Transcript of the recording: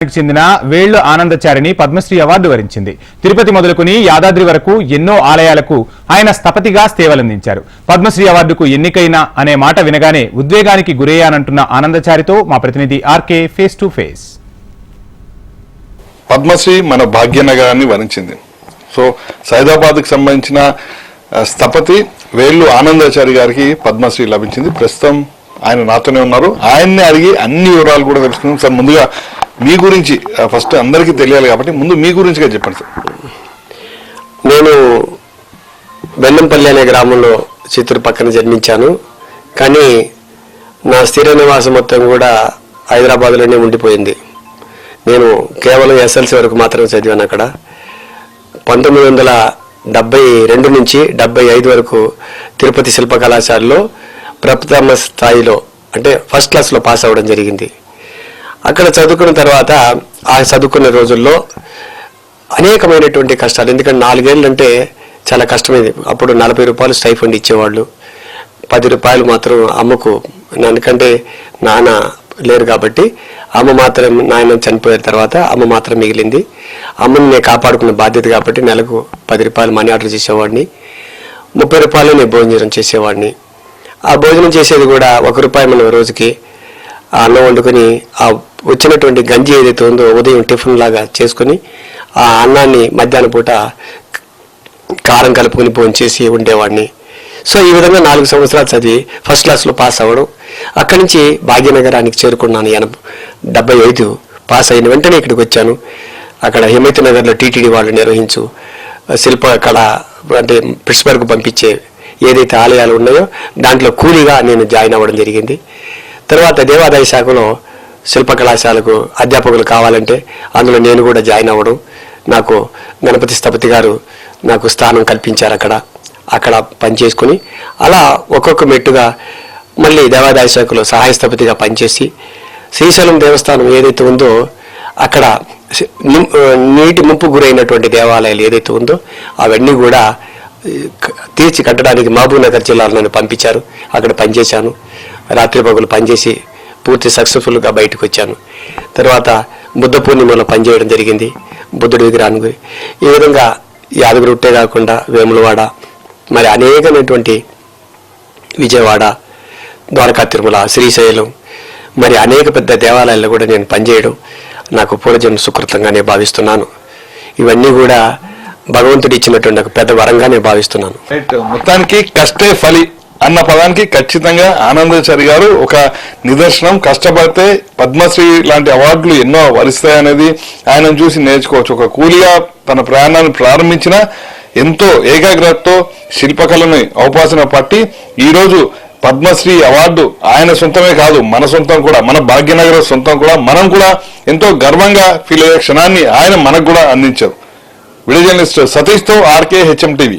చెందిన వేళ్లు ఆనందచారిని పద్మశ్రీ అవార్డు వరించింది. తిరుపతి మొదలుకొని యాదాద్రి వరకు ఎన్నో ఆలయాలకు ఆయన స్థపతిగా సేవలందించారు. పద్మశ్రీ అవార్డుకు ఎన్నికైన అనే మాట వినగానే ఉద్వేగానికి గురయ్యానంటున్న ఆనందచారితో మా ప్రతినిధి R K face to face. Padmashri మన భాగ్యనగరాన్ని వరించింది. సో సైదాబాద్కు సంబంధించిన స్థపతి వేళ్లు ఆనందచారి గారికి పద్మశ్రీ లభించింది. ప్రస్తుతం ఆయన నాతోనే ఉన్నారు. ఆయన్ని అడిగి అన్ని వివరాలు కూడా తెలుసుకున్నాం. సార్, ముందుగా మీ గురించి ఫస్ట్ అందరికీ తెలియాలి కాబట్టి ముందు మీ గురించిగా చెప్పండి సార్. నేను బెల్లంపల్లి అనే గ్రామంలో చిత్తూరు పక్కన జన్మించాను. కానీ నా స్థిర నివాసం మొత్తం కూడా హైదరాబాద్లోనే ఉండిపోయింది. నేను కేవలం ఎస్ఎల్సి వరకు మాత్రమే చదివాను అక్కడ. 1972 నుంచి 75 వరకు తిరుపతి శిల్ప కళాశాలలో ప్రథమ స్థాయిలో అంటే ఫస్ట్ క్లాస్లో పాస్ అవ్వడం జరిగింది. అక్కడ చదువుకున్న తర్వాత ఆ చదువుకున్న రోజుల్లో అనేకమైనటువంటి కష్టాలు. ఎందుకంటే 4 ఏళ్ళు అంటే చాలా కష్టమైంది. అప్పుడు 40 రూపాయలు స్టైఫండ్ ఇచ్చేవాళ్ళు, 10 రూపాయలు మాత్రం అమ్మకు. ఎందుకంటే నాన్న లేరు కాబట్టి అమ్మ మాత్రం, నాయన చనిపోయిన తర్వాత అమ్మ మాత్రం మిగిలింది. అమ్మని నేను కాపాడుకున్న బాధ్యత కాబట్టి నెలకు 10 రూపాయలు మనీ ఆర్డర్ చేసేవాడిని. 30 రూపాయలు నేను భోజనం చేసేవాడిని. ఆ భోజనం చేసేది కూడా 1 రూపాయి మనం రోజుకి ఆ అన్నం వండుకొని ఆ వచ్చినటువంటి గంజి ఏదైతే ఉందో ఉదయం టిఫిన్ లాగా చేసుకుని ఆ అన్నాన్ని మధ్యాహ్నం పూట కారం కలుపుకొని భోంచేసి ఉండేవాడిని. సో ఈ విధంగా 4 సంవత్సరాలు చదివి ఫస్ట్ క్లాస్లో పాస్ అవ్వడం. అక్కడి నుంచి భాగ్యనగరానికి చేరుకున్నాను. 75 పాస్ అయిన వెంటనే ఇక్కడికి వచ్చాను. అక్కడ హిమయత్ నగర్లో టీటీడీ వాళ్ళు నిర్వహించు శిల్ప కళ అంటే పిట్స్బర్గ్ పంపించే ఏదైతే ఆలయాలు ఉన్నాయో దాంట్లో కూలీగా నేను జాయిన్ అవ్వడం జరిగింది. తర్వాత దేవాదాయ శాఖలో శిల్ప కళాశాలకు అధ్యాపకులు కావాలంటే అందులో నేను కూడా జాయిన్ అవ్వడం. నాకు గణపతి స్థపతి గారు నాకు స్థానం కల్పించారు. అక్కడ పనిచేసుకుని అలా ఒక్కొక్క మెట్టుగా మళ్ళీ దేవాదాయ శాఖలో సహాయ స్థపతిగా పనిచేసి శ్రీశైలం దేవస్థానం ఏదైతే ఉందో అక్కడ నీటి ముంపు గురైనటువంటి దేవాలయాలు ఏదైతే ఉందో అవన్నీ కూడా తీర్చి కట్టడానికి మహబూబ్ నగర్ జిల్లాలో నన్ను పంపించారు. అక్కడ పనిచేశాను. రాత్రి పగులు పనిచేసి పూర్తి సక్సెస్ఫుల్గా బయటకు వచ్చాను. తర్వాత బుద్ధ పూర్ణిమలో పనిచేయడం జరిగింది బుద్ధుడి విగ్రహానికి. ఈ విధంగా యాదగిరిగుట్టే కాకుండా వేములవాడ, మరి అనేకమైనటువంటి విజయవాడ, ద్వారకా తిరుమల, శ్రీశైలం, మరి అనేక పెద్ద దేవాలయాల్లో కూడా నేను పనిచేయడం నాకు పూర్వజన్మ సుకృతంగానే భావిస్తున్నాను. ఇవన్నీ కూడా భగవంతుడు ఇచ్చినటువంటి ఒక పెద్ద వరంగానే భావిస్తున్నాను. మొత్తానికి కష్టే ఫలి అన్న పదానికి ఖచ్చితంగా ఆనందచారి గారు ఒక నిదర్శనం. కష్టపడితే పద్మశ్రీ లాంటి అవార్డులు ఎన్నో వరిస్తాయనేది ఆయనను చూసి నేర్చుకోవచ్చు. ఒక కూలిగా తన ప్రయాణాన్ని ప్రారంభించిన ఎంతో ఏకాగ్రతతో శిల్పకళని ఔపాసన పట్టి ఈరోజు పద్మశ్రీ అవార్డు ఆయన సొంతమే కాదు, మన సొంతం కూడా, మన భాగ్యనగర సొంతం కూడా. మనం కూడా ఎంతో గర్వంగా ఫీల్ అయ్యే క్షణాన్ని ఆయన మనకు కూడా అందించారు. వీడియో జర్నలిస్ట్ సతీష్తో ఆర్కే హెచ్ఎం టీవీ.